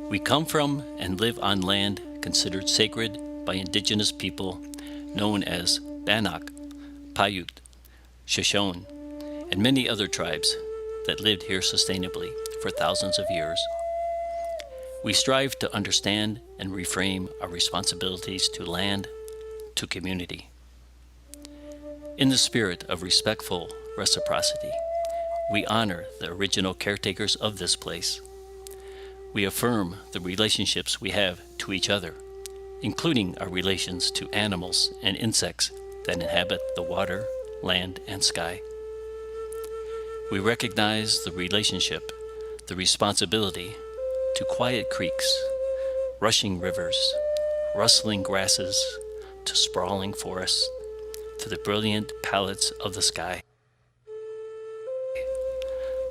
We come from and live on land considered sacred by indigenous people known as Bannock, Paiute, Shoshone, and many other tribes that lived here sustainably for thousands of years. We strive to understand and reframe our responsibilities to land, to community. In the spirit of respectful reciprocity, we honor the original caretakers of this place. We affirm the relationships we have to each other, including our relations to animals and insects that inhabit the water, land, and sky. We recognize the relationship, the responsibility to quiet creeks, rushing rivers, rustling grasses, to sprawling forests, to the brilliant palettes of the sky,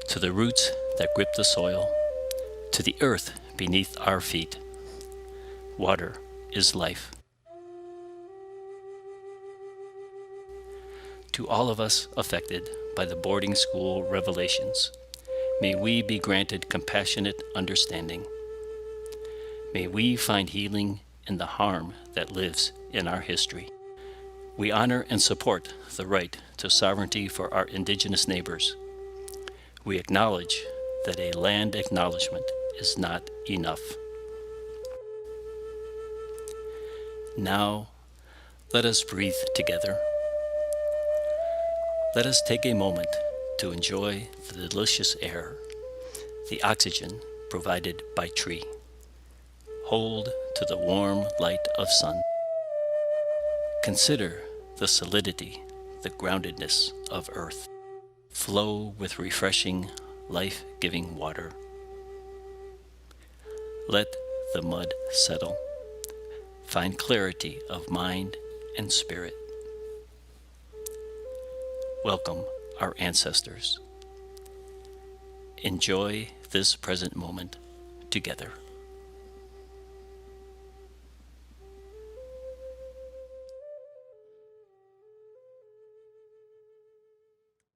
to the roots that grip the soil, to the earth beneath our feet. Water is life. To all of us affected by the boarding school revelations, may we be granted compassionate understanding. May we find healing in the harm that lives in our history. We honor and support the right to sovereignty for our indigenous neighbors. We acknowledge that a land acknowledgement is not enough. Now, let us breathe together. Let us take a moment to enjoy the delicious air, the oxygen provided by tree. Hold to the warm light of sun. Consider the solidity, the groundedness of earth. Flow with refreshing, life-giving water. Let the mud settle. Find clarity of mind and spirit. Welcome our ancestors. Enjoy this present moment together.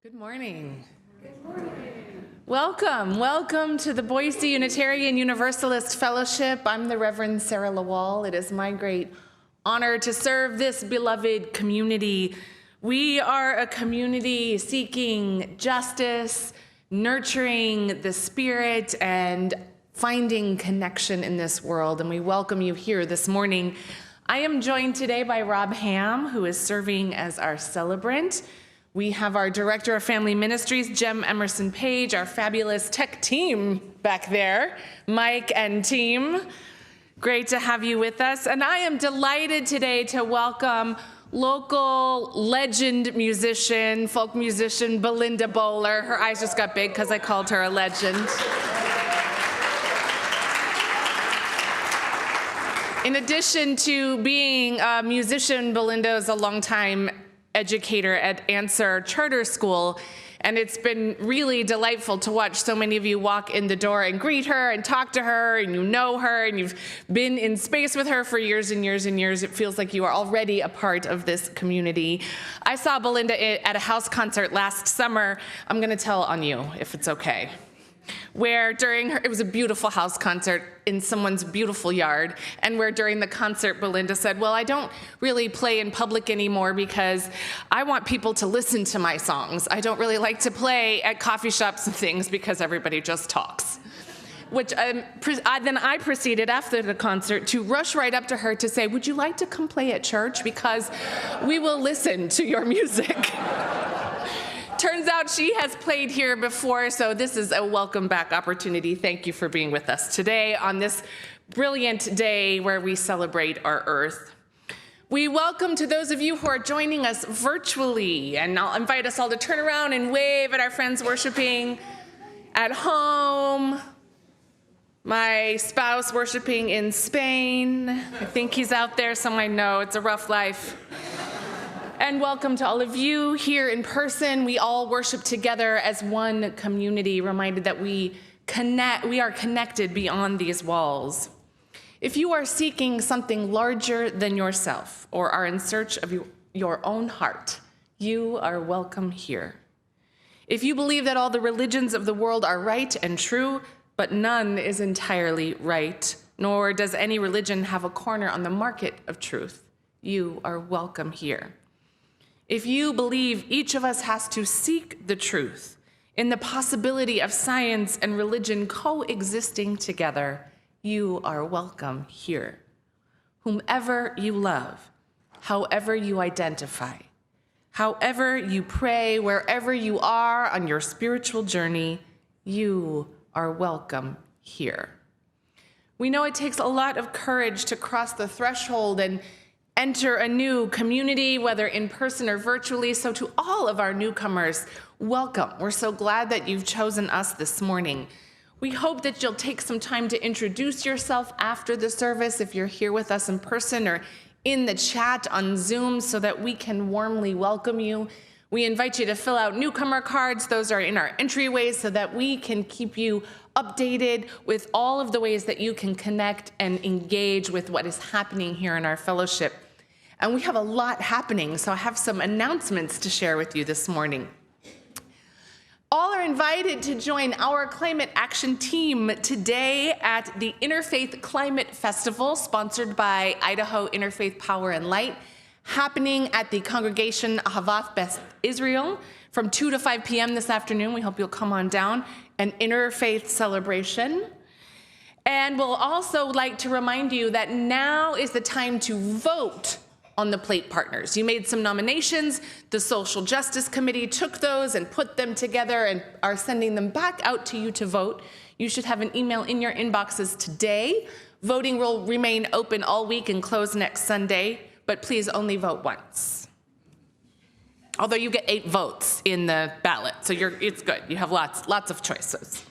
Good morning. Good morning. Welcome to the Boise Unitarian Universalist Fellowship. I'm the Reverend Sara LaWall. It is my great honor to serve this beloved community. We are a community seeking justice, nurturing the spirit, and finding connection in this world, and we welcome you here this morning. I am joined today by Rob Ham, who is serving as our celebrant. We have our Director of Family Ministries, Jem Emerson-Paige, our fabulous tech team back there, Mike and team. Great to have you with us. And I am delighted today to welcome local legend musician, folk musician, Belinda Bowler. Her eyes just got big because I called her a legend. In addition to being a musician, Belinda is a longtime educator at Answer Charter School, and it's been really delightful to watch so many of you walk in the door and greet her and talk to her, and you know her, and you've been in space with her for years and years and years. It feels like you are already a part of this community. I saw Belinda at a house concert last summer. I'm gonna tell on you, if it's okay. Where it was a beautiful house concert in someone's beautiful yard, and where during the concert Belinda said, well, I don't really play in public anymore because I want people to listen to my songs. I don't really like to play at coffee shops and things because everybody just talks. Which then I proceeded after the concert to rush right up to her to say, would you like to come play at church? Because we will listen to your music. Turns out she has played here before, so this is a welcome back opportunity. Thank you for being with us today on this brilliant day where we celebrate our earth. We welcome to those of you who are joining us virtually, and I'll invite us all to turn around and wave at our friends worshiping at home. My spouse worshiping in Spain. I think he's out there, so I know it's a rough life. And welcome to all of you here in person. We all worship together as one community, reminded that we are connected beyond these walls. If you are seeking something larger than yourself or are in search of your own heart, you are welcome here. If you believe that all the religions of the world are right and true, but none is entirely right, nor does any religion have a corner on the market of truth. You are welcome here. If you believe each of us has to seek the truth in the possibility of science and religion coexisting together, you are welcome here. Whomever you love, however you identify, however you pray, wherever you are on your spiritual journey, you are welcome here. We know it takes a lot of courage to cross the threshold and enter a new community, whether in person or virtually. So to all of our newcomers, welcome. We're so glad that you've chosen us this morning. We hope that you'll take some time to introduce yourself after the service if you're here with us in person or in the chat on Zoom so that we can warmly welcome you. We invite you to fill out newcomer cards. Those are in our entryways so that we can keep you updated with all of the ways that you can connect and engage with what is happening here in our fellowship. And we have a lot happening, so I have some announcements to share with you this morning. All are invited to join our climate action team today at the Interfaith Climate Festival, sponsored by Idaho Interfaith Power and Light, happening at the Congregation Ahavath Beth Israel from 2 to 5 p.m. this afternoon. We hope you'll come on down, an interfaith celebration. And we'll also like to remind you that now is the time to vote on the plate partners. You made some nominations. The Social Justice Committee took those and put them together and are sending them back out to you to vote. You should have an email in your inboxes today. Voting will remain open all week and close next Sunday, but please only vote once. Although you get 8 votes in the ballot, so it's good. You have lots of choices.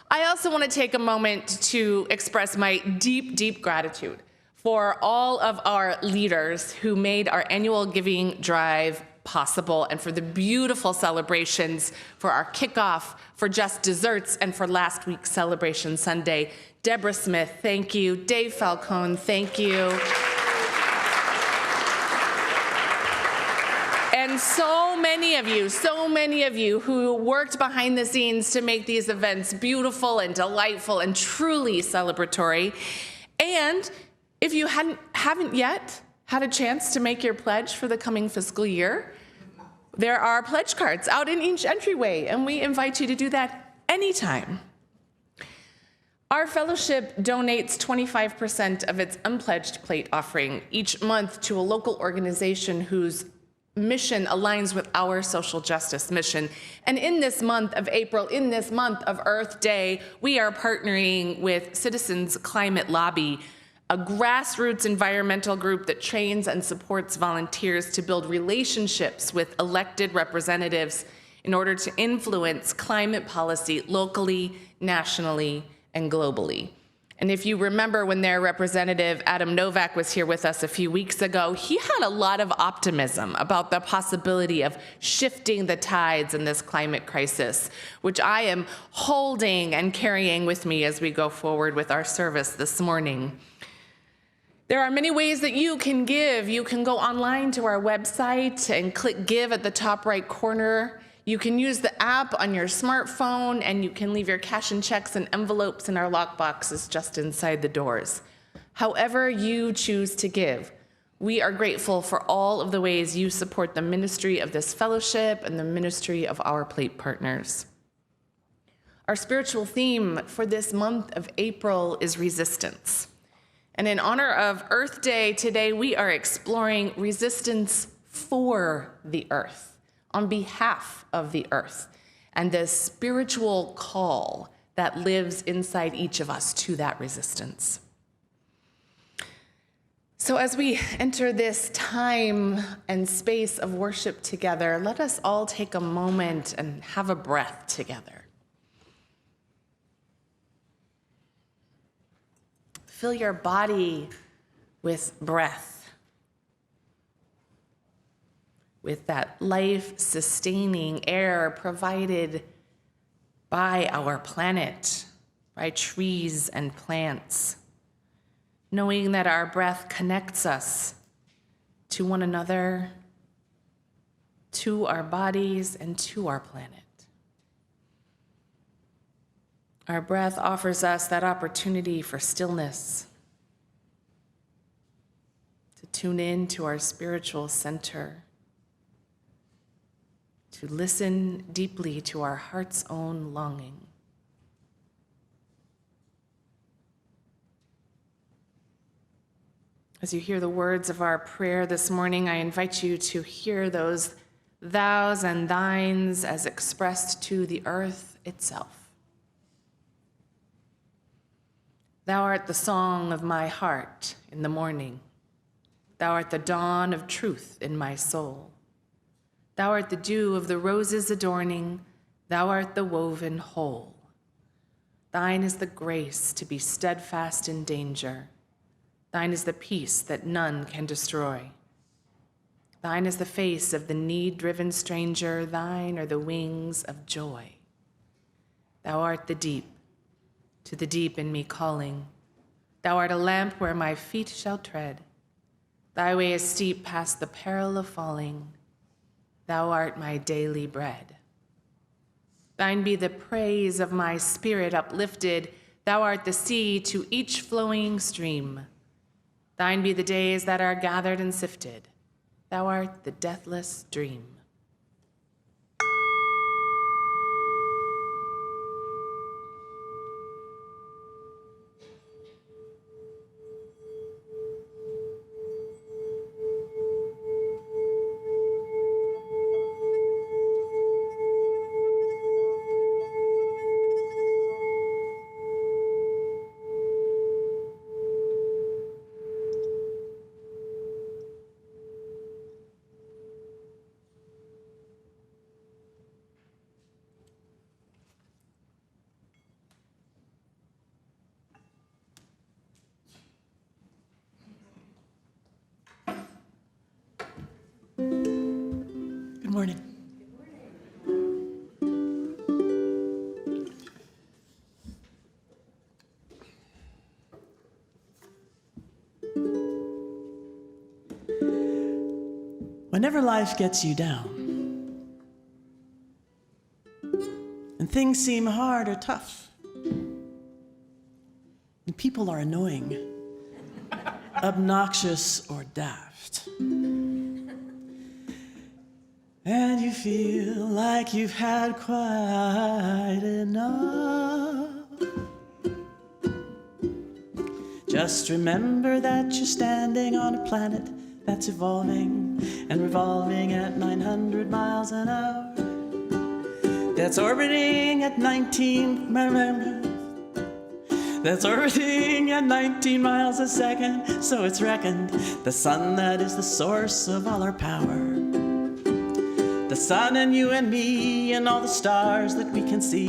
I also want to take a moment to express my deep, deep gratitude for all of our leaders who made our annual giving drive possible, and for the beautiful celebrations for our kickoff, for Just Desserts, and for last week's Celebration Sunday. Deborah Smith, thank you. Dave Falcone, thank you. And so many of you who worked behind the scenes to make these events beautiful and delightful and truly celebratory. And if you haven't yet had a chance to make your pledge for the coming fiscal year, there are pledge cards out in each entryway, and we invite you to do that anytime. Our fellowship donates 25% of its unpledged plate offering each month to a local organization whose mission aligns with our social justice mission. And in this month of April, in this month of Earth Day, we are partnering with Citizens Climate Lobby, a grassroots environmental group that trains and supports volunteers to build relationships with elected representatives in order to influence climate policy locally, nationally, and globally. And if you remember when their representative, Adam Novak, was here with us a few weeks ago, he had a lot of optimism about the possibility of shifting the tides in this climate crisis, which I am holding and carrying with me as we go forward with our service this morning. There are many ways that you can give. You can go online to our website and click Give at the top right corner. You can use the app on your smartphone, and you can leave your cash and checks and envelopes in our lockboxes just inside the doors. However you choose to give, we are grateful for all of the ways you support the ministry of this fellowship and the ministry of our plate partners. Our spiritual theme for this month of April is resistance. And in honor of Earth Day today, we are exploring resistance for the earth, on behalf of the earth, and the spiritual call that lives inside each of us to that resistance. So as we enter this time and space of worship together, let us all take a moment and have a breath together. Fill your body with breath, with that life-sustaining air provided by our planet, by trees and plants, knowing that our breath connects us to one another, to our bodies, and to our planet. Our breath offers us that opportunity for stillness, to tune in to our spiritual center, to listen deeply to our heart's own longing. As you hear the words of our prayer this morning, I invite you to hear those thous and thines as expressed to the earth itself. Thou art the song of my heart in the morning. Thou art the dawn of truth in my soul. Thou art the dew of the roses adorning. Thou art the woven whole. Thine is the grace to be steadfast in danger. Thine is the peace that none can destroy. Thine is the face of the need-driven stranger. Thine are the wings of joy. Thou art the deep, to the deep in me calling. Thou art a lamp where my feet shall tread. Thy way is steep past the peril of falling. Thou art my daily bread. Thine be the praise of my spirit uplifted. Thou art the sea to each flowing stream. Thine be the days that are gathered and sifted. Thou art the deathless dream. Good morning. Whenever life gets you down and things seem hard or tough and people are annoying, obnoxious or daft, and you feel like you've had quite enough, just remember that you're standing on a planet that's evolving and revolving at 900 miles an hour. That's orbiting at 19 miles a second. So it's reckoned the sun that is the source of all our power. The sun and you and me and all the stars that we can see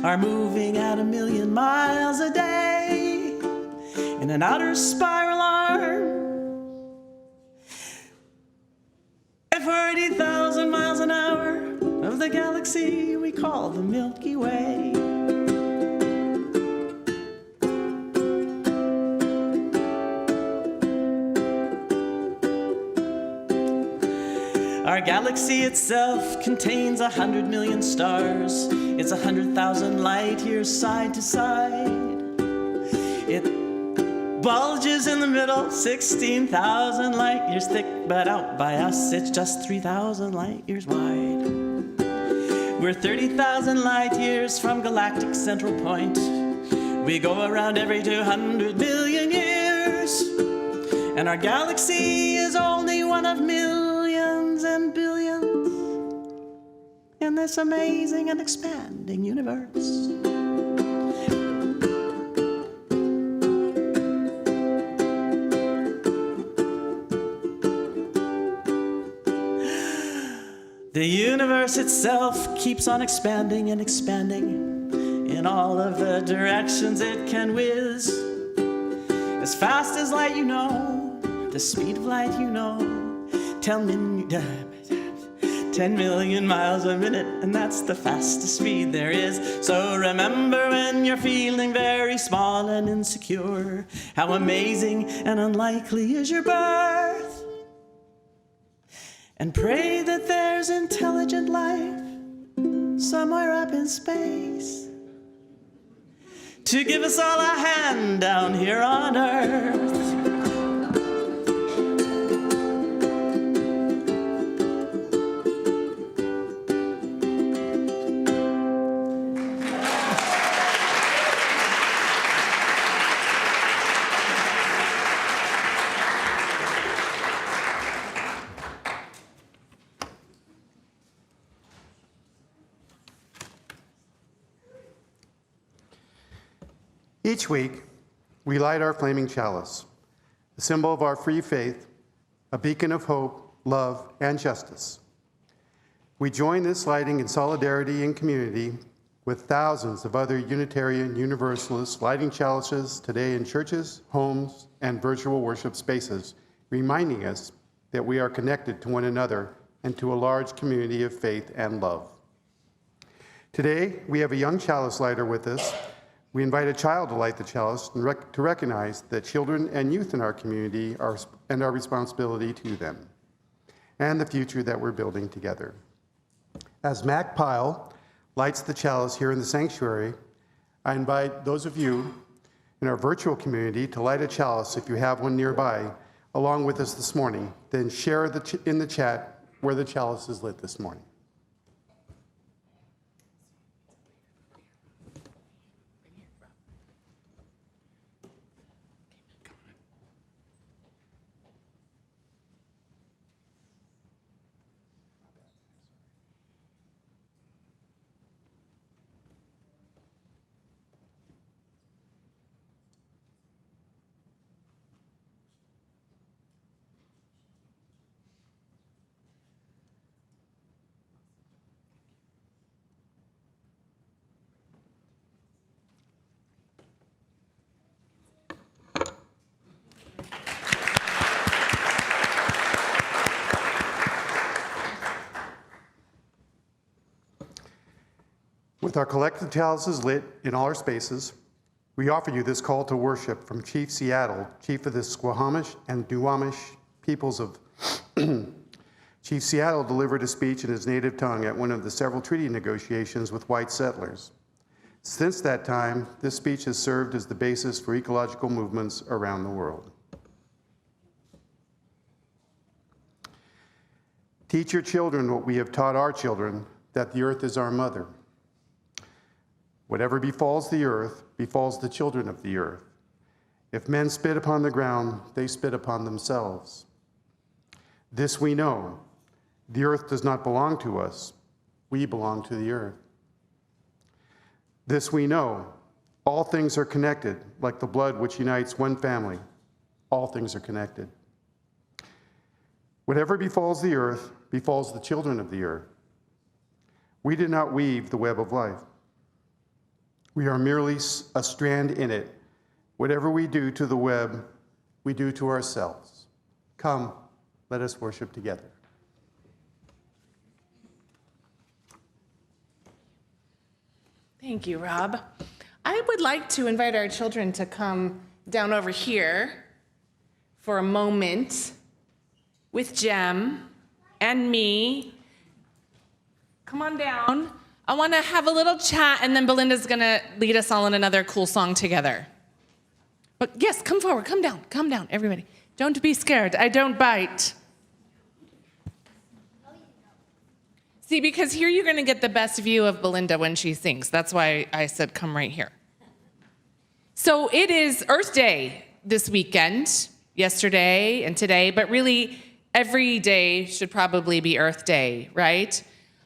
are moving at 1,000,000 miles a day in an outer spiral arm at 40,000 miles an hour of the galaxy we call the Milky Way. Our galaxy itself contains 100 million stars. It's 100,000 light years side to side. It bulges in the middle, 16,000 light years thick, but out by us it's just 3,000 light years wide. We're 30,000 light years from galactic central point. We go around every 200 million years, and our galaxy is only one of millions and billions in this amazing and expanding universe. The universe itself keeps on expanding and expanding in all of the directions it can whiz. As fast as light, you know, the speed of light, you know, 10 million miles a minute, and that's the fastest speed there is. So remember when you're feeling very small and insecure, how amazing and unlikely is your birth. And pray that there's intelligent life somewhere up in space. to give us all a hand down here on earth. Each week, we light our flaming chalice, a symbol of our free faith, a beacon of hope, love, and justice. We join this lighting in solidarity and community with thousands of other Unitarian Universalists lighting chalices today in churches, homes, and virtual worship spaces, reminding us that we are connected to one another and to a large community of faith and love. Today, we have a young chalice lighter with us. We invite a child to light the chalice and to recognize that children and youth in our community and our responsibility to them, and the future that we're building together. As Mac Pyle lights the chalice here in the sanctuary, I invite those of you in our virtual community to light a chalice if you have one nearby, along with us this morning. Then share in the chat where the chalice is lit this morning. With our collective chalices lit in all our spaces, we offer you this call to worship from Chief Seattle, Chief of the Squamish and Duwamish peoples of Chief Seattle delivered a speech in his native tongue at one of the several treaty negotiations with white settlers. Since that time, this speech has served as the basis for ecological movements around the world. Teach your children what we have taught our children, that the earth is our mother. Whatever befalls the earth, befalls the children of the earth. If men spit upon the ground, they spit upon themselves. This we know, the earth does not belong to us, we belong to the earth. This we know, all things are connected, like the blood which unites one family. All things are connected. Whatever befalls the earth, befalls the children of the earth. We did not weave the web of life. We are merely a strand in it. Whatever we do to the web, we do to ourselves. Come, let us worship together. Thank you, Rob. I would like to invite our children to come down over here for a moment with Jem and me. Come on down. I want to have a little chat, and then Belinda's going to lead us all in another cool song together. But yes, come forward, come down, everybody. Don't be scared, I don't bite. See, because here you're going to get the best view of Belinda when she sings. That's why I said come right here. So it is Earth Day this weekend, yesterday and today, but really every day should probably be Earth Day, right?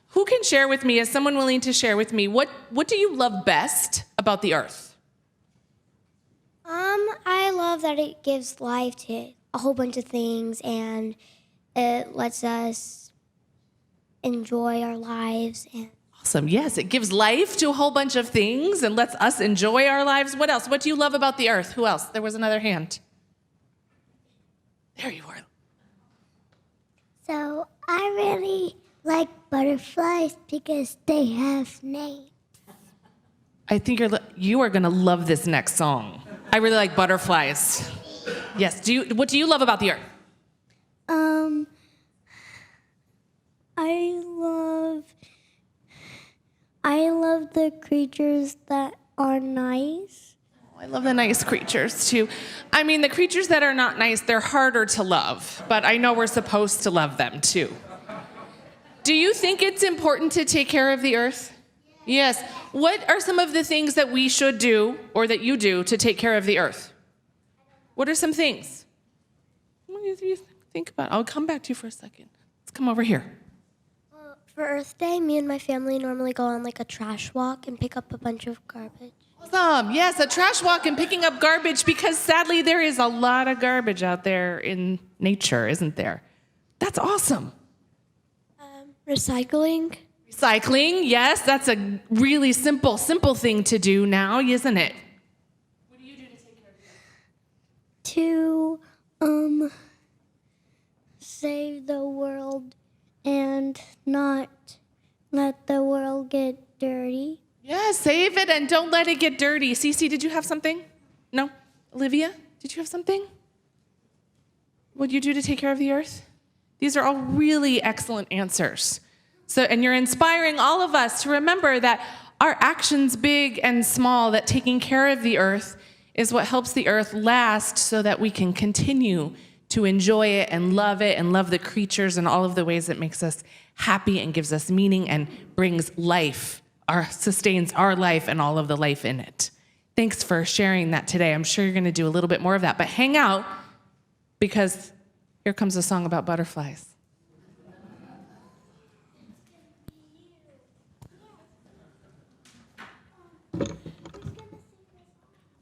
Who can share with me, is someone willing to share with me, what do you love best about the earth? I love that it gives life to a whole bunch of things, and it lets us enjoy our lives. And Awesome, yes, it gives life to a whole bunch of things and lets us enjoy our lives. What else? What do you love about the earth? Who else? There was another hand. There you are. so I really like butterflies because they have names. I think you are going to love this next song. I really like butterflies. Yes. What do you love about the earth? I love the creatures that are nice. I love the nice creatures too. I mean, the creatures that are not nice, they're harder to love, but I know we're supposed to love them too. Do you think it's important to take care of the earth? Yes. What are some of the things that we should do or that you do to take care of the earth? What are some things? What do you think about? I'll come back to you for a second. Let's come over here. For Earth Day, me and my family normally go on like a trash walk and pick up a bunch of garbage. Awesome. Yes, a trash walk and picking up garbage because sadly there is a lot of garbage out there in nature, isn't there? That's awesome. Recycling. Recycling, yes, that's a really simple thing to do now, isn't it? What do you do to take care of it? To save the world and not let the world get dirty. Yeah, save it and don't let it get dirty. Cece, did you have something? No? Olivia, did you have something? What do you do to take care of the earth? These are all really excellent answers. And you're inspiring all of us to remember that our actions, big and small, that taking care of the earth is what helps the earth last so that we can continue to enjoy it and love the creatures and all of the ways it makes us happy and gives us meaning and brings life, sustains our life and all of the life in it. Thanks for sharing that today. I'm sure you're going to do a little bit more of that, but hang out because here comes a song about butterflies.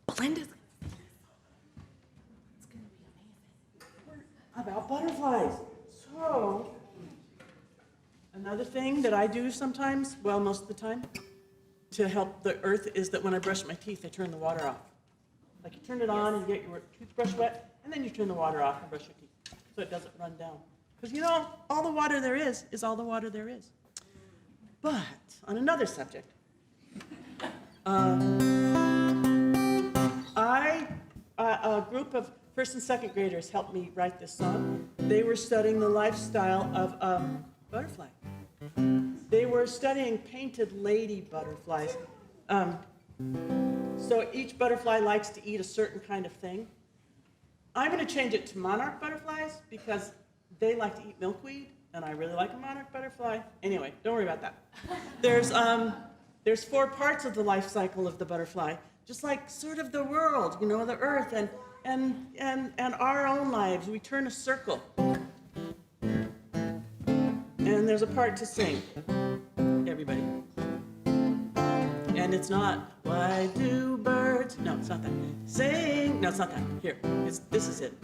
Belinda's About butterflies. So, another thing that I do sometimes, well, most of the time, to help the earth is that when I brush my teeth, I turn the water off. Like you turn it on and you get your toothbrush wet, and then you turn the water off and brush your teeth so it doesn't run down. Because all the water there is all the water there is. But on another subject, a group of first and second graders helped me write this song. They were studying the lifestyle of a butterfly. They were studying painted lady butterflies. So each butterfly likes to eat a certain kind of thing. I'm going to change it to monarch butterflies because they like to eat milkweed, and I really like a monarch butterfly. Anyway, don't worry about that. There's 4 parts of the life cycle of the butterfly, just like sort of the world, the earth and our own lives. We turn a circle. And there's a part to sing. Everybody. And it's not, why do birds? No, it's not that. Sing. No, it's not that. Here. This is it.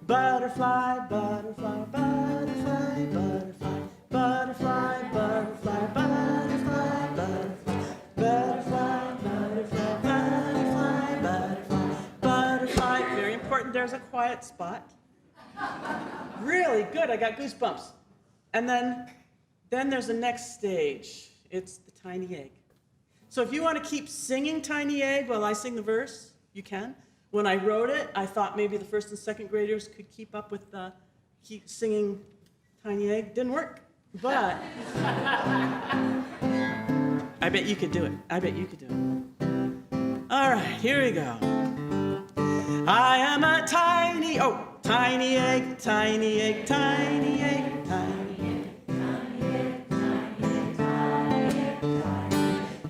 Butterfly, butterfly, butterfly, butterfly, butterfly, butterfly, butterfly, butterfly, butterfly, butterfly, butterfly, butterfly, butterfly. Very important. There's a quiet spot. Really good. I got goosebumps. And then there's the next stage. It's the tiny egg. So if you want to keep singing Tiny Egg while I sing the verse, you can. When I wrote it, I thought maybe the first and second graders could keep up with keep singing Tiny Egg. Didn't work, but I bet you could do it. I bet you could do it. All right, here we go. I am a tiny egg, tiny egg, tiny egg, tiny egg.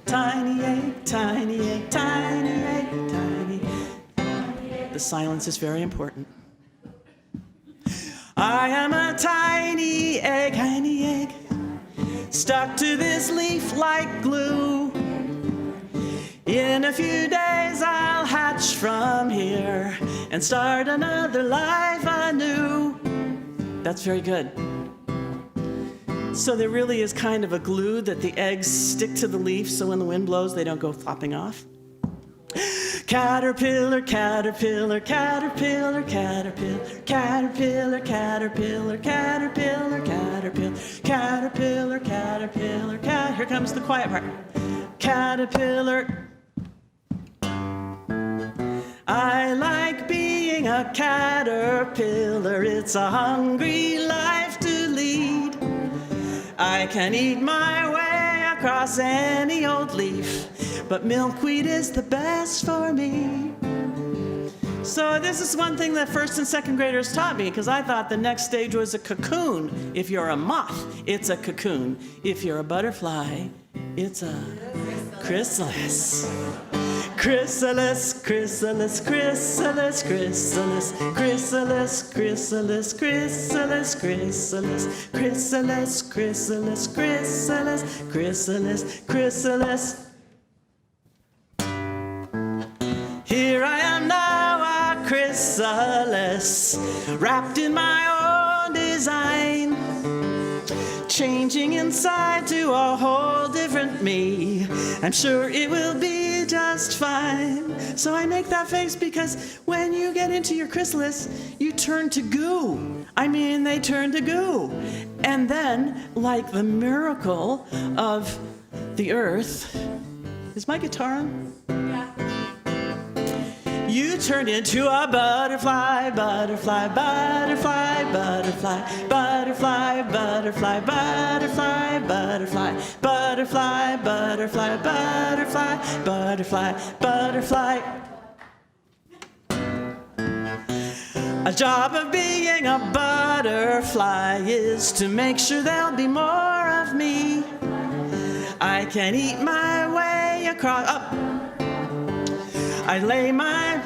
Tiny egg, tiny egg, tiny egg, tiny egg. The silence is very important. I am a tiny egg, stuck to this leaf like glue. In a few days I'll hatch from here and start another life anew. That's very good. So there really is kind of a glue that the eggs stick to the leaf so when the wind blows they don't go flopping off. Caterpillar, caterpillar, caterpillar, caterpillar, caterpillar, caterpillar, caterpillar, caterpillar, caterpillar, caterpillar, cat. Here comes the quiet part. Caterpillar. I like being a caterpillar. It's a hungry life to lead. I can eat my way across any old leaf, but milkweed is the best for me. So this is one thing that first and second graders taught me, because I thought the next stage was a cocoon. If you're a moth, it's a cocoon. If you're a butterfly, it's a chrysalis. Chrysalis, chrysalis, chrysalis, chrysalis, chrysalis, chrysalis, chrysalis, chrysalis, chrysalis, chrysalis, chrysalis, chrysalis, chrysalis. Here I am now, a chrysalis, wrapped in my own design, changing inside to a whole different me. I'm sure it will be just fine. So I make that face because when you get into your chrysalis, you turn to goo. I mean, they turn to goo. And then, like the miracle of the earth, is my guitar on? You turn into a butterfly, butterfly, butterfly, butterfly, butterfly, butterfly, butterfly, butterfly, butterfly, butterfly, butterfly, butterfly, butterfly. A job of being a butterfly is to make sure there'll be more of me. I can eat my way across. I lay my...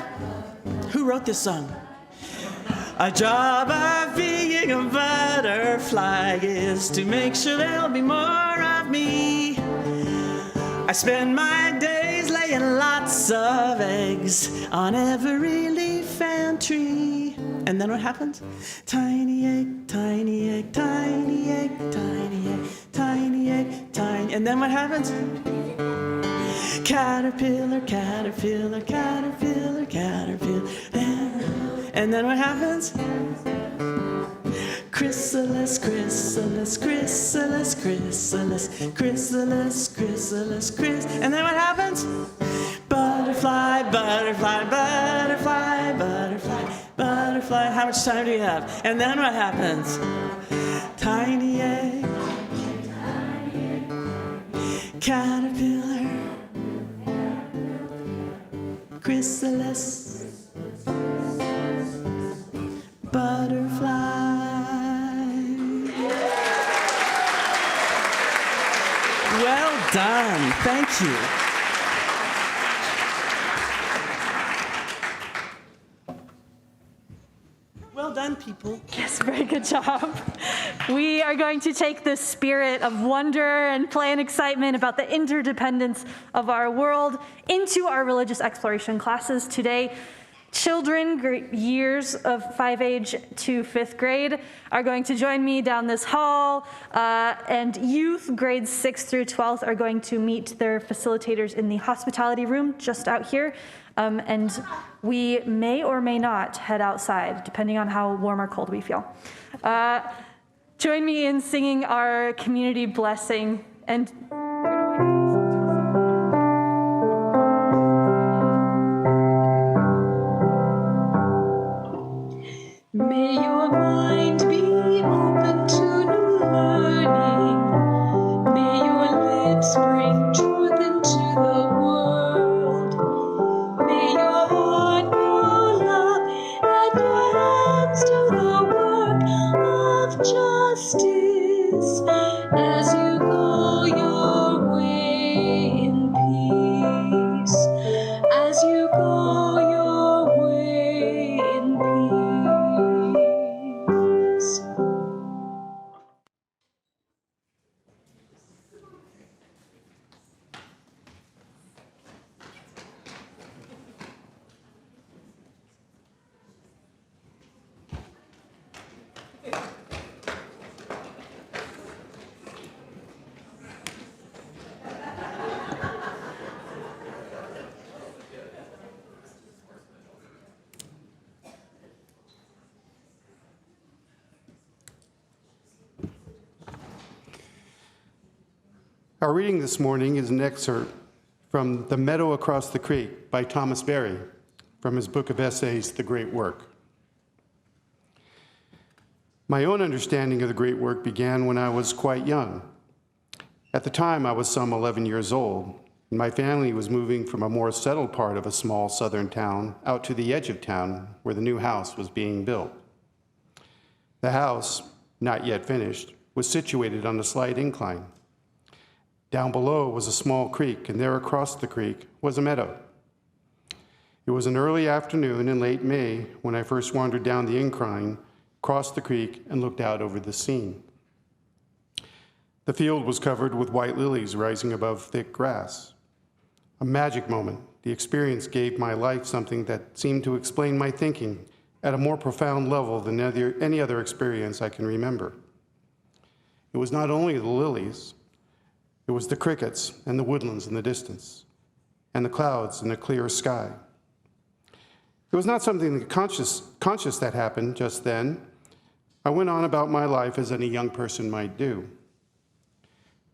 Who wrote this song? A job of being a butterfly is to make sure there'll be more of me. I spend my days laying lots of eggs on every leaf and tree. And then what happens? Tiny egg, tiny egg, tiny egg, tiny egg, tiny egg, tiny... And then what happens? Caterpillar, caterpillar, caterpillar, caterpillar. And then what happens? Chrysalis, chrysalis, chrysalis, chrysalis, chrysalis, chrysalis, chrysalis. And then what happens? Butterfly, butterfly, butterfly, butterfly, butterfly. How much time do you have? And then what happens? Tiny egg, caterpillar, chrysalis, butterfly. Well done. Thank you. Well done, people. Yes, very good job. We are going to take the spirit of wonder and play and excitement about the interdependence of our world into our religious exploration classes today. Children, years of 5-age to 5th grade, are going to join me down this hall, and youth, grades 6th through 12th, are going to meet their facilitators in the hospitality room just out here. And we may or may not head outside, depending on how warm or cold we feel. Join me in singing our community blessing, and may your mind be open to new learning. May your lips bring truth into the world. May your heart know love and your hands do the work of justice as you go your way in peace. As you go your way in peace. Our reading this morning is an excerpt from The Meadow Across the Creek by Thomas Berry from his book of essays, The Great Work. My own understanding of the great work began when I was quite young. At the time, I was some 11 years old, and my family was moving from a more settled part of a small southern town out to the edge of town where the new house was being built. The house, not yet finished, was situated on a slight incline. Down below was a small creek, and there across the creek was a meadow. It was an early afternoon in late May when I first wandered down the incline, crossed the creek, and looked out over the scene. The field was covered with white lilies rising above thick grass. A magic moment. The experience gave my life something that seemed to explain my thinking at a more profound level than any other experience I can remember. It was not only the lilies, it was the crickets and the woodlands in the distance, and the clouds in a clear sky. It was not something conscious that happened just then. I went on about my life as any young person might do.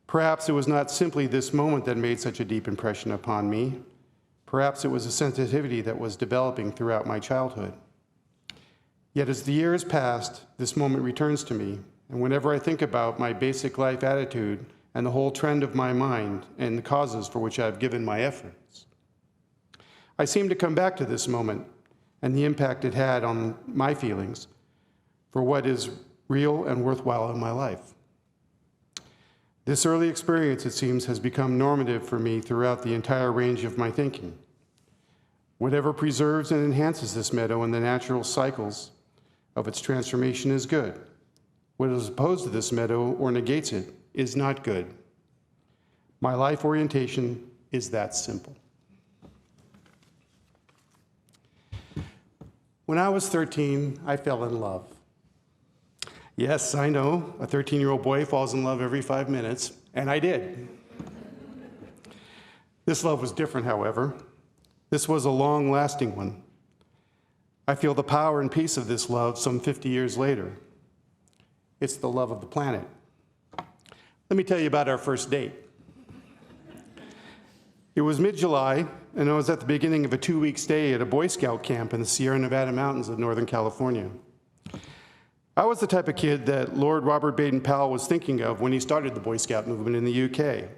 Perhaps it was not simply this moment that made such a deep impression upon me. Perhaps it was a sensitivity that was developing throughout my childhood. Yet as the years passed, this moment returns to me, and whenever I think about my basic life attitude and the whole trend of my mind and the causes for which I've given my efforts, I seem to come back to this moment and the impact it had on my feelings for what is real and worthwhile in my life. This early experience, it seems, has become normative for me throughout the entire range of my thinking. Whatever preserves and enhances this meadow and the natural cycles of its transformation is good. What is opposed to this meadow or negates it is not good. My life orientation is that simple. When I was 13, I fell in love. Yes, I know, a 13-year-old boy falls in love every 5 minutes, and I did. This love was different, however. This was a long-lasting one. I feel the power and peace of this love some 50 years later. It's the love of the planet. Let me tell you about our first date. It was mid-July, and I was at the beginning of a 2-week stay at a Boy Scout camp in the Sierra Nevada mountains of Northern California. I was the type of kid that Lord Robert Baden-Powell was thinking of when he started the Boy Scout movement in the UK.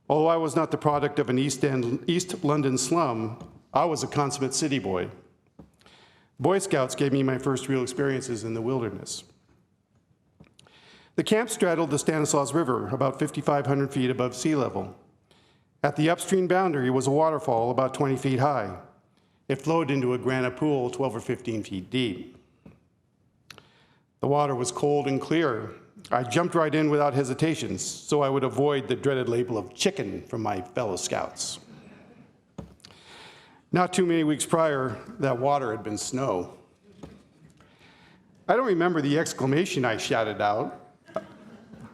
Although I was not the product of an East London slum, I was a consummate city boy. Boy Scouts gave me my first real experiences in the wilderness. The camp straddled the Stanislaus River, about 5,500 feet above sea level. At the upstream boundary was a waterfall about 20 feet high. It flowed into a granite pool 12 or 15 feet deep. The water was cold and clear. I jumped right in without hesitation, so I would avoid the dreaded label of chicken from my fellow scouts. Not too many weeks prior, that water had been snow. I don't remember the exclamation I shouted out.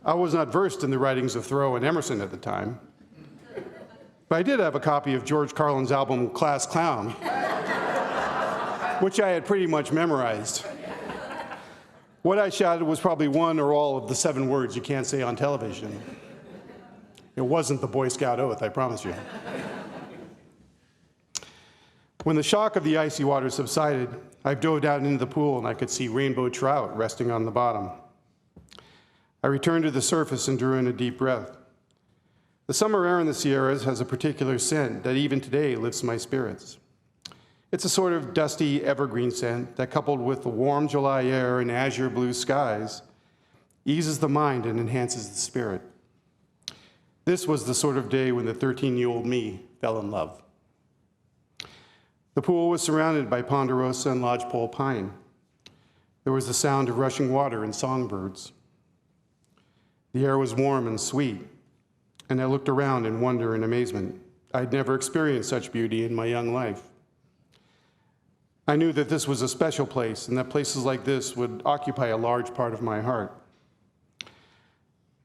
I was not versed in the writings of Thoreau and Emerson at the time. But I did have a copy of George Carlin's album, Class Clown, which I had pretty much memorized. What I shouted was probably one or all of the 7 words you can't say on television. It wasn't the Boy Scout oath, I promise you. When the shock of the icy water subsided, I dove down into the pool and I could see rainbow trout resting on the bottom. I returned to the surface and drew in a deep breath. The summer air in the Sierras has a particular scent that even today lifts my spirits. It's a sort of dusty evergreen scent that, coupled with the warm July air and azure blue skies, eases the mind and enhances the spirit. This was the sort of day when the 13-year-old me fell in love. The pool was surrounded by ponderosa and lodgepole pine. There was the sound of rushing water and songbirds. The air was warm and sweet, and I looked around in wonder and amazement. I'd never experienced such beauty in my young life. I knew that this was a special place and that places like this would occupy a large part of my heart.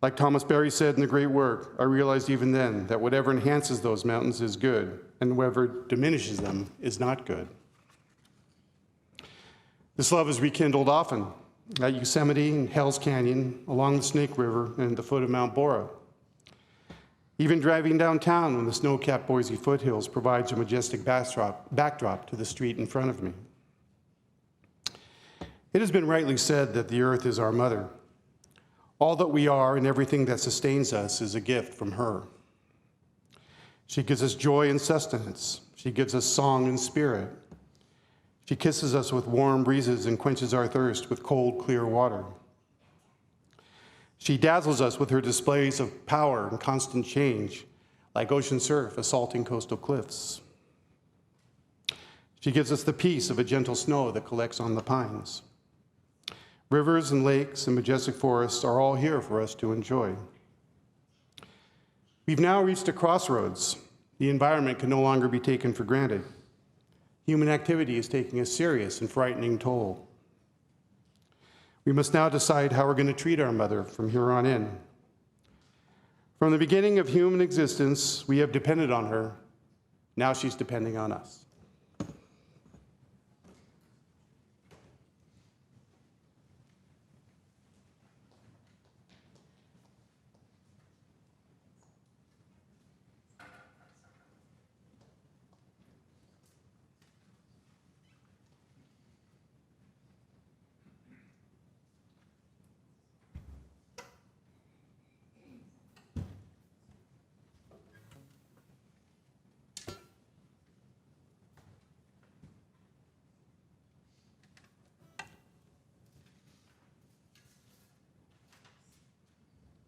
Like Thomas Berry said in the great work, I realized even then that whatever enhances those mountains is good, and whatever diminishes them is not good. This love is rekindled often at Yosemite and Hell's Canyon, along the Snake River, and at the foot of Mount Bora. Even driving downtown when the snow-capped Boise foothills provides a majestic backdrop to the street in front of me. It has been rightly said that the earth is our mother. All that we are and everything that sustains us is a gift from her. She gives us joy and sustenance. She gives us song and spirit. She kisses us with warm breezes and quenches our thirst with cold, clear water. She dazzles us with her displays of power and constant change, like ocean surf assaulting coastal cliffs. She gives us the peace of a gentle snow that collects on the pines. Rivers and lakes and majestic forests are all here for us to enjoy. We've now reached a crossroads. The environment can no longer be taken for granted. Human activity is taking a serious and frightening toll. We must now decide how we're going to treat our mother from here on in. From the beginning of human existence, we have depended on her. Now she's depending on us.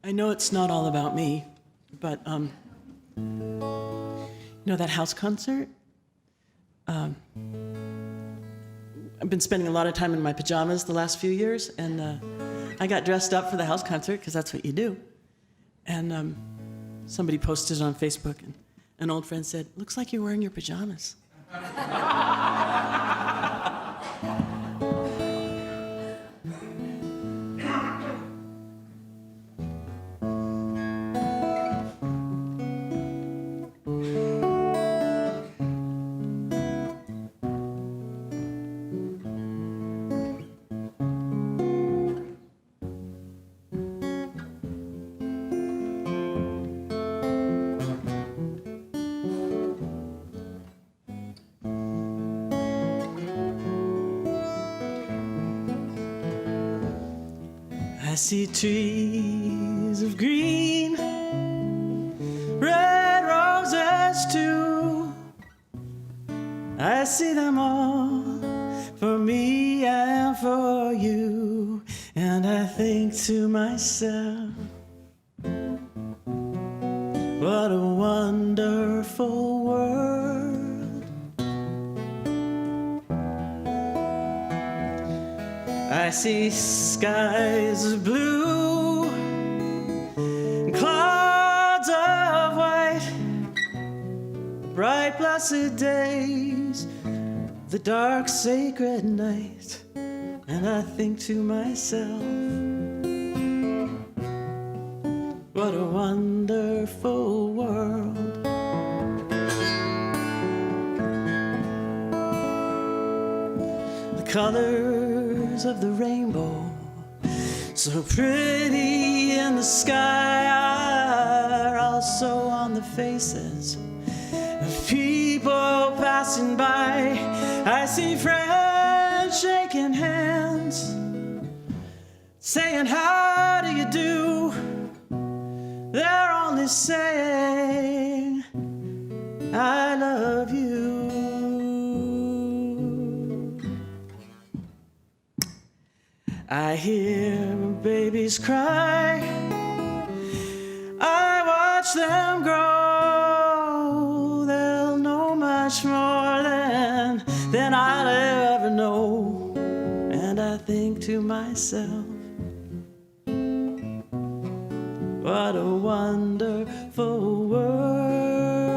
I know it's not all about me, but you know that house concert? I've been spending a lot of time in my pajamas the last few years, and I got dressed up for the house concert because that's what you do. And somebody posted it on Facebook, and an old friend said, "Looks like you're wearing your pajamas." I see trees of green, red roses too. I see them all for me and for you. And I think to myself, what a wonderful world. I see skies of blue, clouds of white, bright blessed days, the dark sacred night. And I think to myself, what a wonderful world. The colors of the rainbow, so pretty in the sky, are also on the faces of people passing by. I see friends shaking hands, saying, how do you do? They're only saying, I love you. I hear babies cry, I watch them grow. They'll know much more than I'll ever know. And I think to myself, what a wonderful world.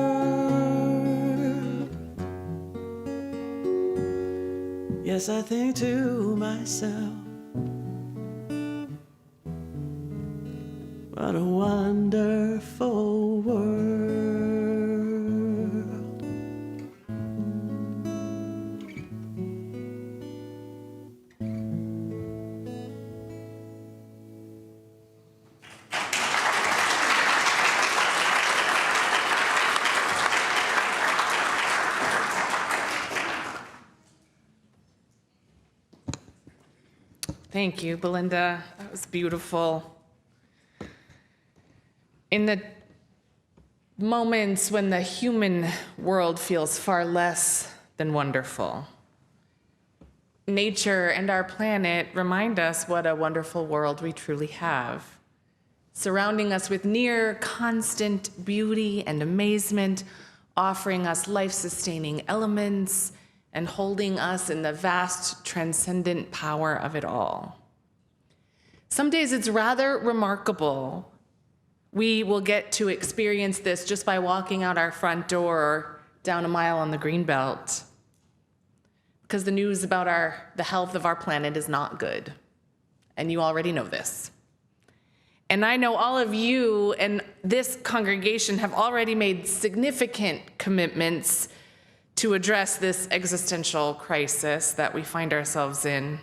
Yes, I think to myself, what a wonderful world. Thank you, Belinda. That was beautiful. In the moments when the human world feels far less than wonderful, nature and our planet remind us what a wonderful world we truly have, surrounding us with near constant beauty and amazement, offering us life-sustaining elements, and holding us in the vast transcendent power of it all. Some days it's rather remarkable. We will get to experience this just by walking out our front door or down a mile on the Greenbelt, because the news about the health of our planet is not good, and you already know this. And I know all of you and this congregation have already made significant commitments to address this existential crisis that we find ourselves in.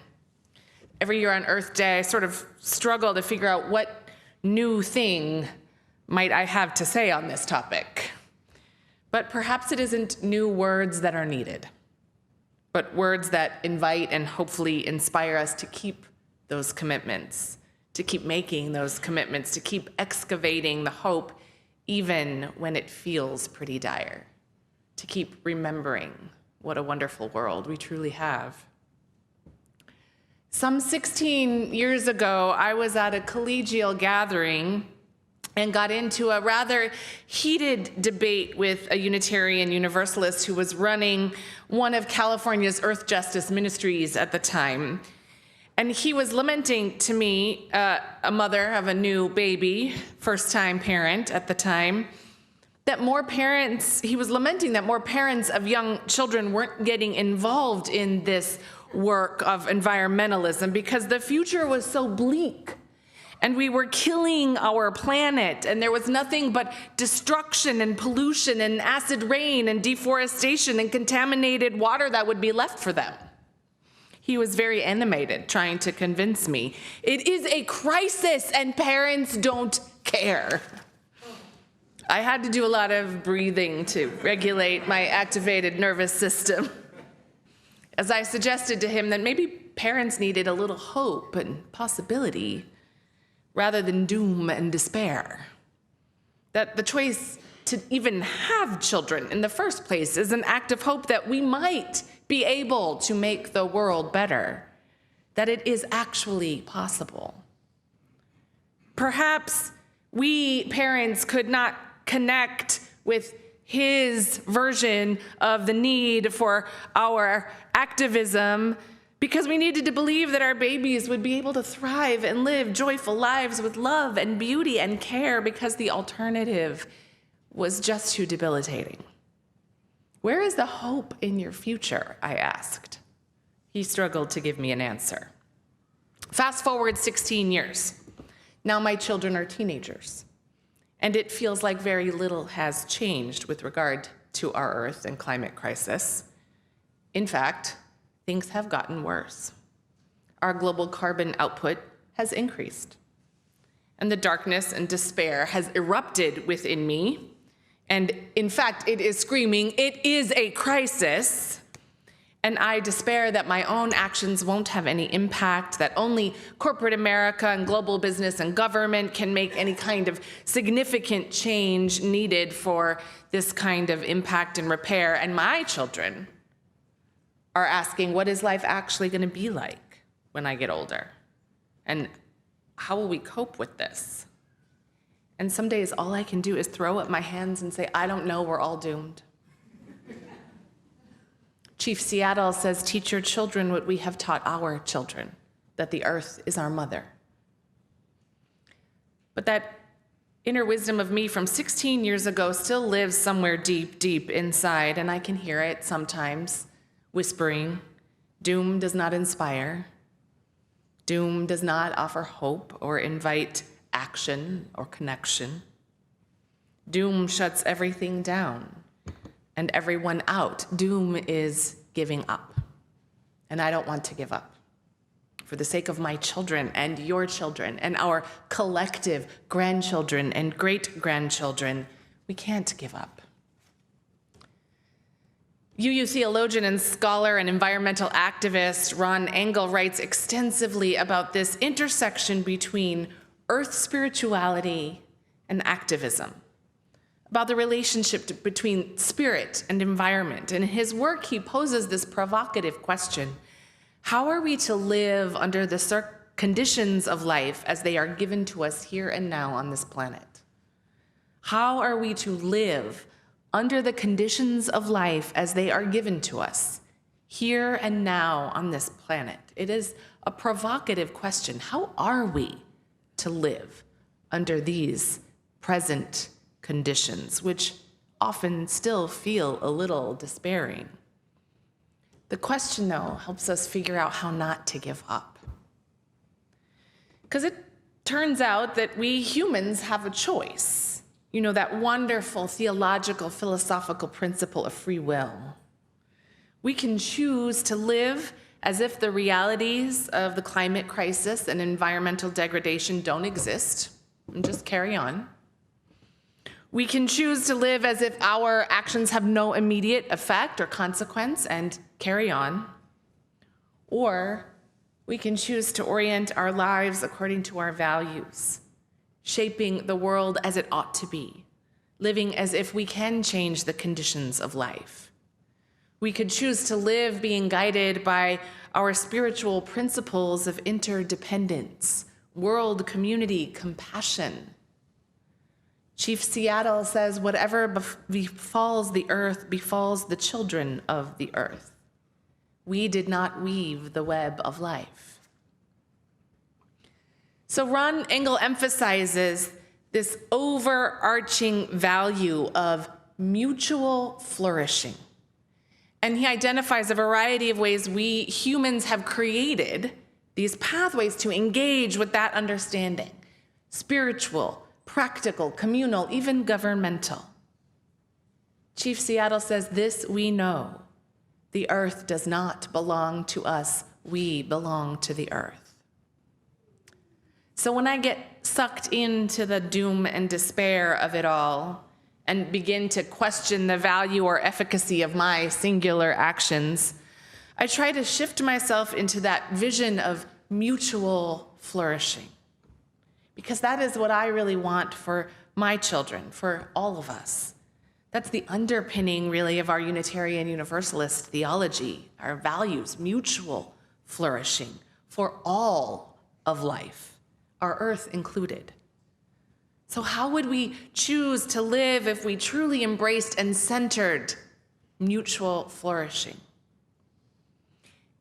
Every year on Earth Day, I sort of struggle to figure out what new thing might I have to say on this topic. But perhaps it isn't new words that are needed, but words that invite and hopefully inspire us to keep those commitments, to keep making those commitments, to keep excavating the hope even when it feels pretty dire, to keep remembering what a wonderful world we truly have. Some 16 years ago, I was at a collegial gathering and got into a rather heated debate with a Unitarian Universalist who was running one of California's Earth Justice ministries at the time. And he was lamenting to me, a mother of a new baby, first-time parent at the time, he was lamenting that more parents of young children weren't getting involved in this work of environmentalism because the future was so bleak and we were killing our planet and there was nothing but destruction and pollution and acid rain and deforestation and contaminated water that would be left for them. He was very animated, trying to convince me it is a crisis and parents don't care. I had to do a lot of breathing to regulate my activated nervous system, as I suggested to him that maybe parents needed a little hope and possibility rather than doom and despair. That the choice to even have children in the first place is an act of hope that we might be able to make the world better, that it is actually possible. Perhaps we parents could not connect with his version of the need for our activism because we needed to believe that our babies would be able to thrive and live joyful lives with love and beauty and care, because the alternative was just too debilitating. Where is the hope in your future? I asked. He struggled to give me an answer. Fast forward 16 years. Now my children are teenagers, and it feels like very little has changed with regard to our Earth and climate crisis. In fact, things have gotten worse. Our global carbon output has increased, and the darkness and despair has erupted within me. And in fact, it is screaming, it is a crisis. And I despair that my own actions won't have any impact, that only corporate America and global business and government can make any kind of significant change needed for this kind of impact and repair. And my children are asking, what is life actually going to be like when I get older? And how will we cope with this? And some days all I can do is throw up my hands and say, I don't know, we're all doomed. Chief Seattle says, teach your children what we have taught our children, that the earth is our mother. But that inner wisdom of me from 16 years ago still lives somewhere deep, deep inside, and I can hear it sometimes whispering, doom does not inspire. Doom does not offer hope or invite action or connection. Doom shuts everything down and everyone out. Doom is giving up, and I don't want to give up. For the sake of my children and your children and our collective grandchildren and great-grandchildren, we can't give up. UU theologian and scholar and environmental activist Ron Engel writes extensively about this intersection between earth spirituality and activism, about the relationship between spirit and environment. And in his work, he poses this provocative question: how are we to live under the conditions of life as they are given to us here and now on this planet? How are we to live under the conditions of life as they are given to us here and now on this planet? It is a provocative question. How are we to live under these present conditions, which often still feel a little despairing? The question, though, helps us figure out how not to give up. Because it turns out that we humans have a choice. You know, that wonderful theological, philosophical principle of free will. We can choose to live as if the realities of the climate crisis and environmental degradation don't exist, and just carry on. We can choose to live as if our actions have no immediate effect or consequence and carry on. Or we can choose to orient our lives according to our values, shaping the world as it ought to be, living as if we can change the conditions of life. We could choose to live being guided by our spiritual principles of interdependence, world community, compassion. Chief Seattle says, whatever befalls the earth befalls the children of the earth. We did not weave the web of life. So Ron Engel emphasizes this overarching value of mutual flourishing. And he identifies a variety of ways we humans have created these pathways to engage with that understanding: spiritual, practical, communal, even governmental. Chief Seattle says, this we know: the earth does not belong to us, we belong to the earth. So when I get sucked into the doom and despair of it all, and begin to question the value or efficacy of my singular actions, I try to shift myself into that vision of mutual flourishing. Because that is what I really want for my children, for all of us. That's the underpinning, really, of our Unitarian Universalist theology, our values: mutual flourishing for all of life, our earth included. So how would we choose to live if we truly embraced and centered mutual flourishing?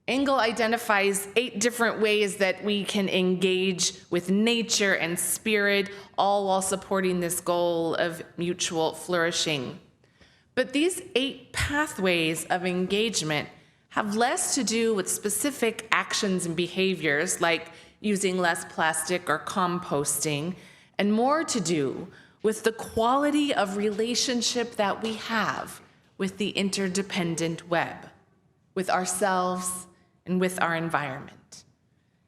Engel identifies 8 different ways that we can engage with nature and spirit, all while supporting this goal of mutual flourishing. But these 8 pathways of engagement have less to do with specific actions and behaviors, like using less plastic or composting, and more to do with the quality of relationship that we have with the interdependent web, with ourselves and with our environment.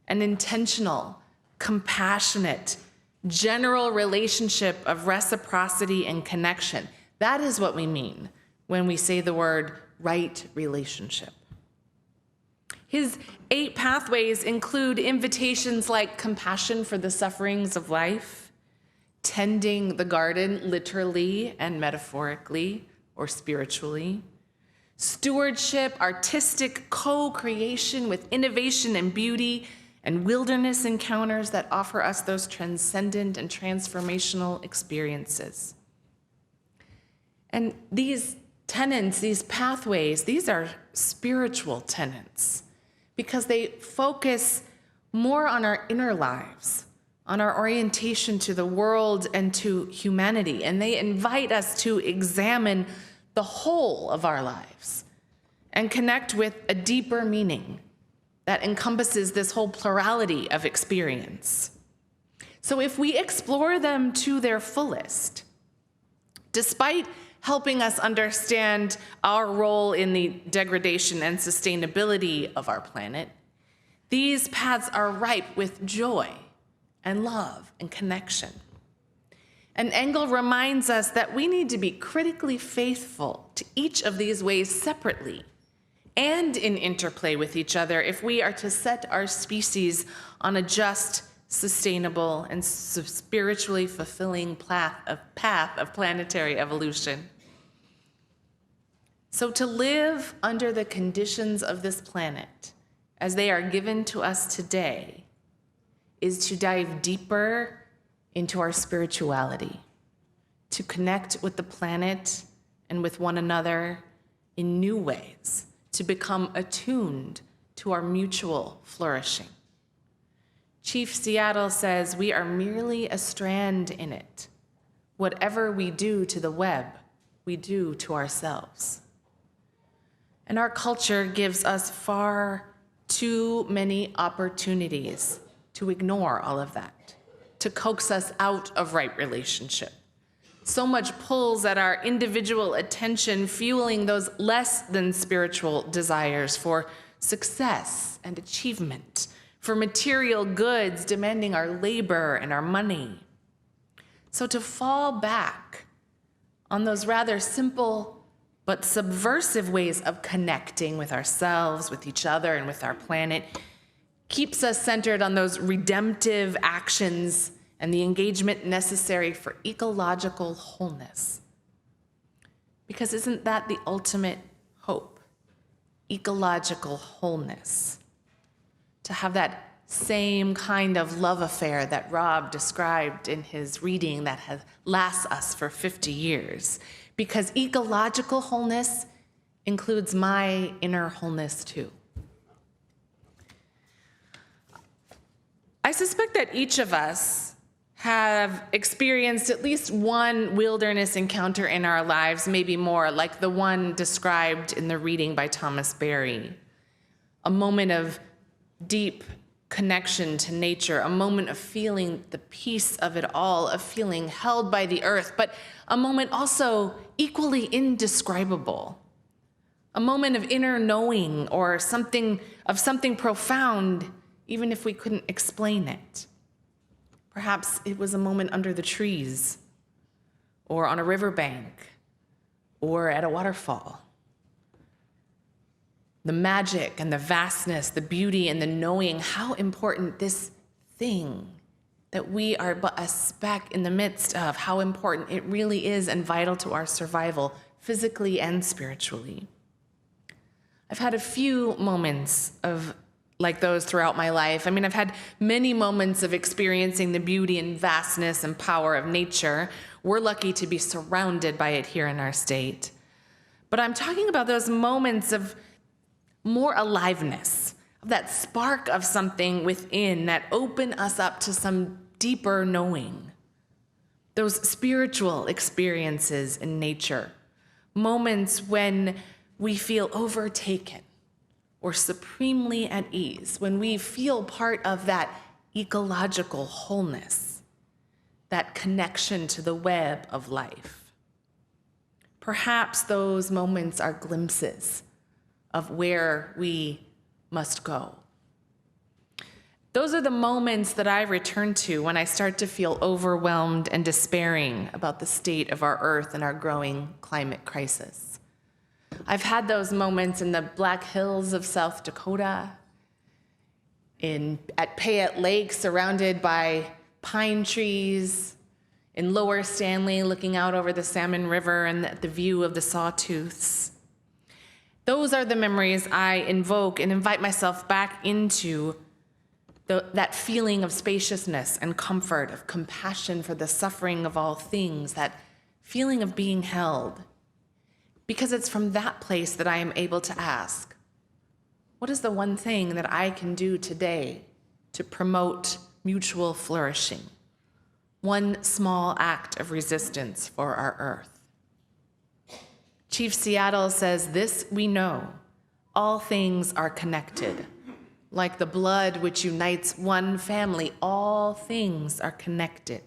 An intentional, compassionate, general relationship of reciprocity and connection. That is what we mean when we say the word right relationship. His 8 pathways include invitations like compassion for the sufferings of life, tending the garden literally and metaphorically or spiritually, stewardship, artistic co-creation with innovation and beauty, and wilderness encounters that offer us those transcendent and transformational experiences. And these tenets, these pathways, these are spiritual tenets because they focus more on our inner lives, on our orientation to the world and to humanity, and they invite us to examine the whole of our lives and connect with a deeper meaning that encompasses this whole plurality of experience. So if we explore them to their fullest, despite helping us understand our role in the degradation and sustainability of our planet, these paths are ripe with joy and love and connection. And Engel reminds us that we need to be critically faithful to each of these ways separately and in interplay with each other if we are to set our species on a just sustainable, and spiritually fulfilling path of planetary evolution. So to live under the conditions of this planet as they are given to us today is to dive deeper into our spirituality, to connect with the planet and with one another in new ways, to become attuned to our mutual flourishing. Chief Seattle says we are merely a strand in it. Whatever we do to the web, we do to ourselves. And our culture gives us far too many opportunities to ignore all of that, to coax us out of right relationship. So much pulls at our individual attention, fueling those less than spiritual desires for success and achievement, for material goods demanding our labor and our money. So to fall back on those rather simple but subversive ways of connecting with ourselves, with each other, and with our planet keeps us centered on those redemptive actions and the engagement necessary for ecological wholeness. Because isn't that the ultimate hope? Ecological wholeness. To have that same kind of love affair that Rob described in his reading that has lasts us for 50 years. Because ecological wholeness includes my inner wholeness too. I suspect that each of us have experienced at least one wilderness encounter in our lives, maybe more, like the one described in the reading by Thomas Berry. A moment of deep connection to nature, a moment of feeling the peace of it all, of feeling held by the earth, but a moment also equally indescribable. A moment of inner knowing or something profound, even if we couldn't explain it. Perhaps it was a moment under the trees, or on a riverbank, or at a waterfall. The magic and the vastness, the beauty and the knowing how important this thing that we are but a speck in the midst of, how important it really is and vital to our survival, physically and spiritually. I've had a few moments of like those throughout my life. I mean, I've had many moments of experiencing the beauty and vastness and power of nature. We're lucky to be surrounded by it here in our state. But I'm talking about those moments of more aliveness, of that spark of something within that open us up to some deeper knowing. Those spiritual experiences in nature, moments when we feel overtaken or supremely at ease, when we feel part of that ecological wholeness, that connection to the web of life. Perhaps those moments are glimpses of where we must go. Those are the moments that I return to when I start to feel overwhelmed and despairing about the state of our earth and our growing climate crisis. I've had those moments in the Black Hills of South Dakota, at Payette Lake, surrounded by pine trees, in Lower Stanley, looking out over the Salmon River and the view of the Sawtooths. Those are the memories I invoke and invite myself back into, that feeling of spaciousness and comfort, of compassion for the suffering of all things, that feeling of being held. Because it's from that place that I am able to ask, what is the one thing that I can do today to promote mutual flourishing? One small act of resistance for our earth. Chief Seattle says, this we know, all things are connected. Like the blood which unites one family, all things are connected.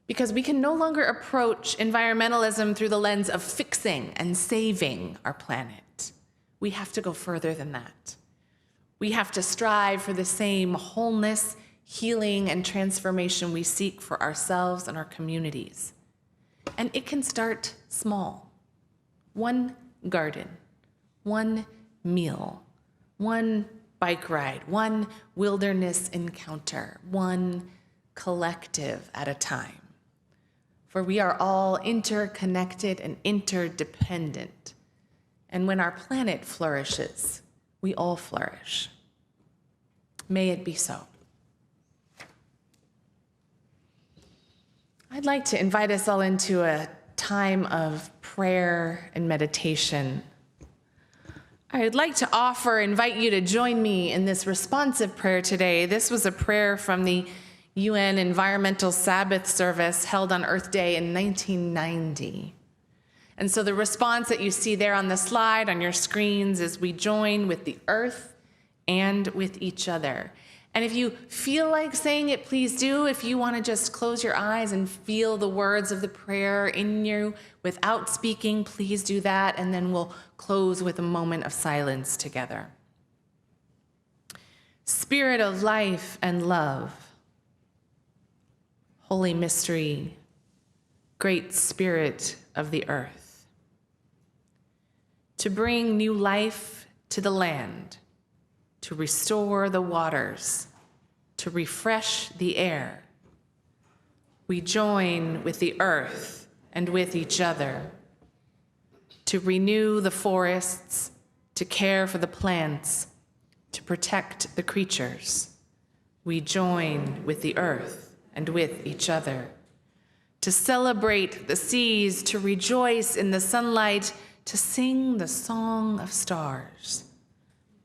Because we can no longer approach environmentalism through the lens of fixing and saving our planet. We have to go further than that. We have to strive for the same wholeness, healing, and transformation we seek for ourselves and our communities. And it can start small. One garden, one meal, one bike ride, one wilderness encounter, one collective at a time. For we are all interconnected and interdependent. And when our planet flourishes, we all flourish. May it be so. I'd like to invite us all into a time of prayer and meditation. I'd like to invite you to join me in this responsive prayer today. This was a prayer from the UN Environmental Sabbath Service held on Earth Day in 1990. And so the response that you see there on the slide on your screens is we join with the earth and with each other. And if you feel like saying it, please do. If you want to just close your eyes and feel the words of the prayer in you without speaking, please do that. And then we'll close with a moment of silence together. Spirit of life and love, holy mystery, great spirit of the earth, to bring new life to the land, to restore the waters, to refresh the air. We join with the earth and with each other to renew the forests, to care for the plants, to protect the creatures. We join with the earth and with each other to celebrate the seas, to rejoice in the sunlight, to sing the song of stars.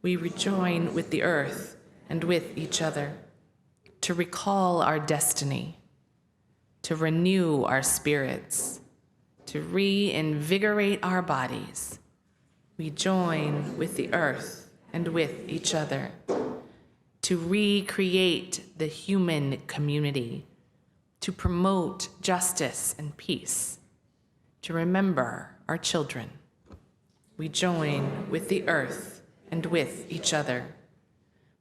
We rejoin with the earth and with each other to recall our destiny, to renew our spirits, to reinvigorate our bodies. We join with the earth and with each other to recreate the human community, to promote justice and peace, to remember our children. We join with the earth and with each other.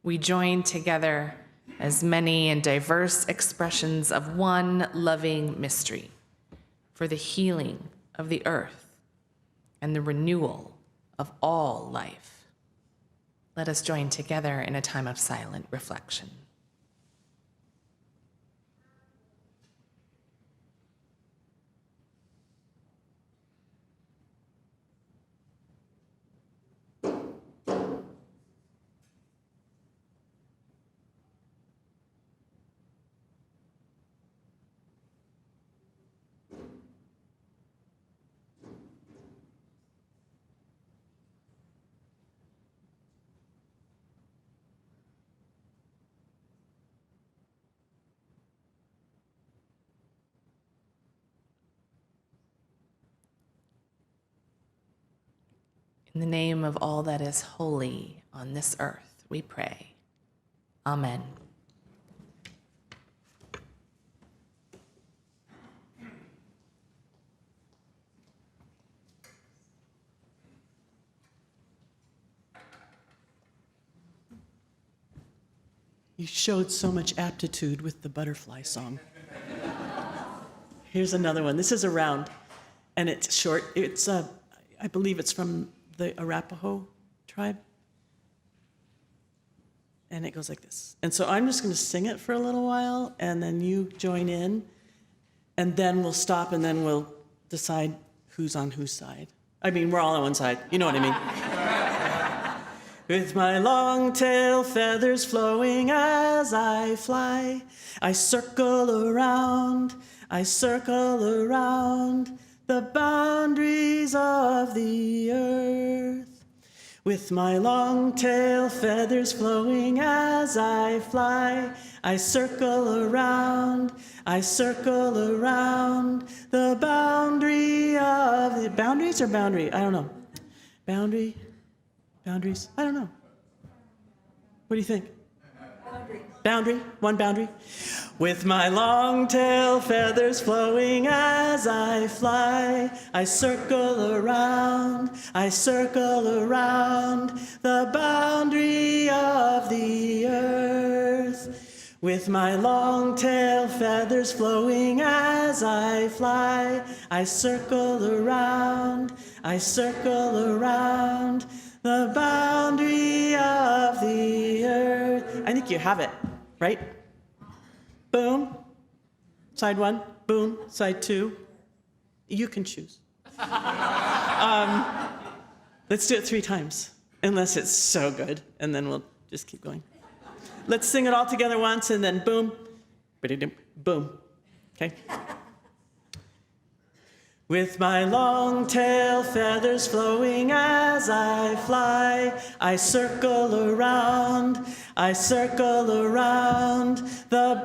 We join together as many and diverse expressions of one loving mystery for the healing of the earth and the renewal of all life. Let us join together in a time of silent reflection. In the name of all that is holy on this earth, we pray. Amen. You showed so much aptitude with the butterfly song. Here's another one. This is a round, and it's short. It's, I believe it's from the Arapaho tribe. And it goes like this. And so I'm just going to sing it for a little while, and then you join in, and then we'll stop, and then we'll decide who's on whose side. I mean, we're all on one side. You know what I mean. With my long tail feathers flowing as I fly, I circle around the boundaries of the earth. With my long tail feathers flowing as I fly, I circle around the boundary of the boundaries or boundary? I don't know. Boundaries? I don't know. What do you think? Boundary, one boundary. With my long tail feathers flowing as I fly, I circle around the boundary of the earth. With my long tail feathers flowing as I fly, I circle around the boundary of the earth. I think you have it, right? Boom. Side one, boom. Side two. You can choose. Let's do it 3 times, unless it's so good, and then we'll just keep going. Let's sing it all together once, and then boom, boom, okay? With my long tail feathers flowing as I fly, I circle around the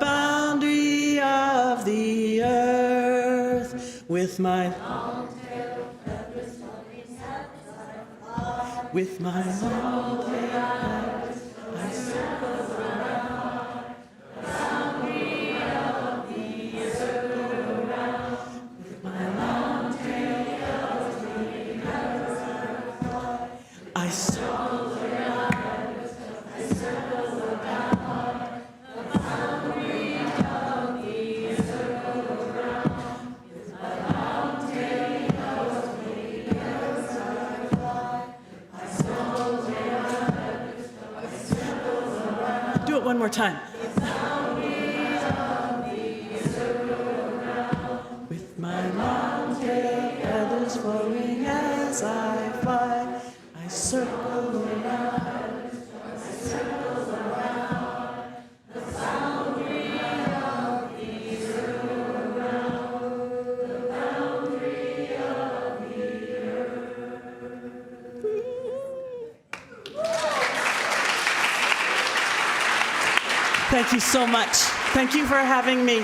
boundary of the earth. With my long tail feathers flowing as I fly, with my long tail feathers, I circle around the boundary of the earth. With my long tail feathers flowing as I fly, I circle around the boundary of the earth. With my long tail feathers flowing as I fly, I circle around. Do it one more time. With my long tail feathers flowing as I fly, I circle around the boundary of the earth. The boundary of the earth. Thank you so much. Thank you for having me.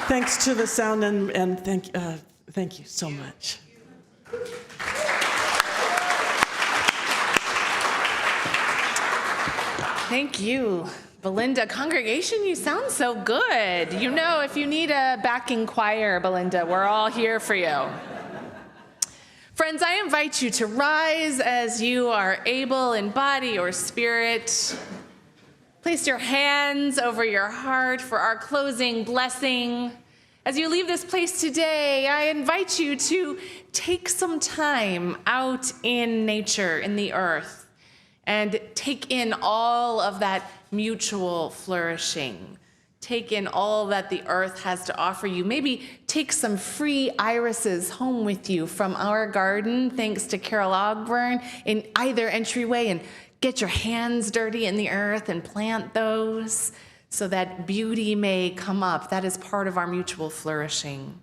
Thanks to the sound and thank you so much. Thank you, Belinda. Congregation, you sound so good. You know, if you need a backing choir, Belinda, we're all here for you. Friends, I invite you to rise as you are able in body or spirit. Place your hands over your heart for our closing blessing. As you leave this place today, I invite you to take some time out in nature, in the earth, and take in all of that mutual flourishing. Take in all that the earth has to offer you. Maybe take some free irises home with you from our garden, thanks to Carol Ogburn, in either entryway, and get your hands dirty in the earth and plant those so that beauty may come up. That is part of our mutual flourishing.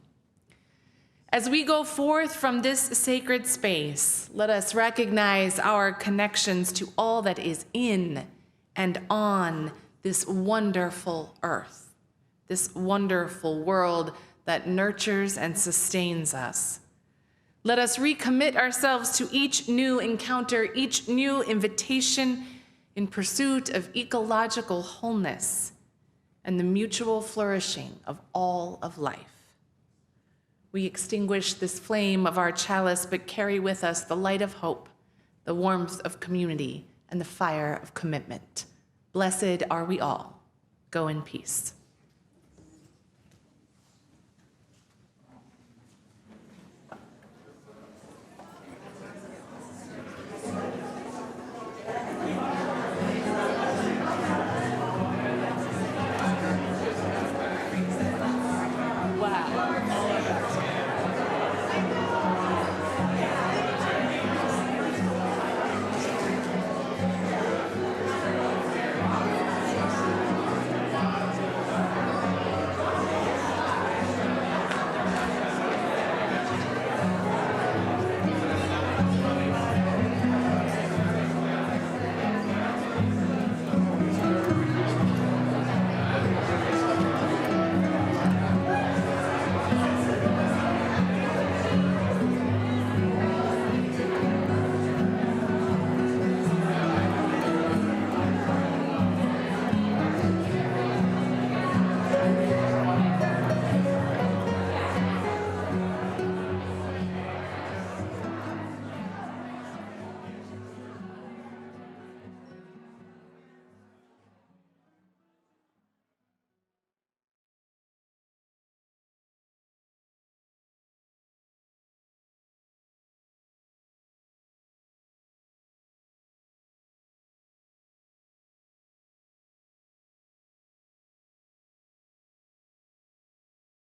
As we go forth from this sacred space, let us recognize our connections to all that is in and on this wonderful earth, this wonderful world that nurtures and sustains us. Let us recommit ourselves to each new encounter, each new invitation in pursuit of ecological wholeness and the mutual flourishing of all of life. We extinguish this flame of our chalice, but carry with us the light of hope, the warmth of community, and the fire of commitment. Blessed are we all. Go in peace.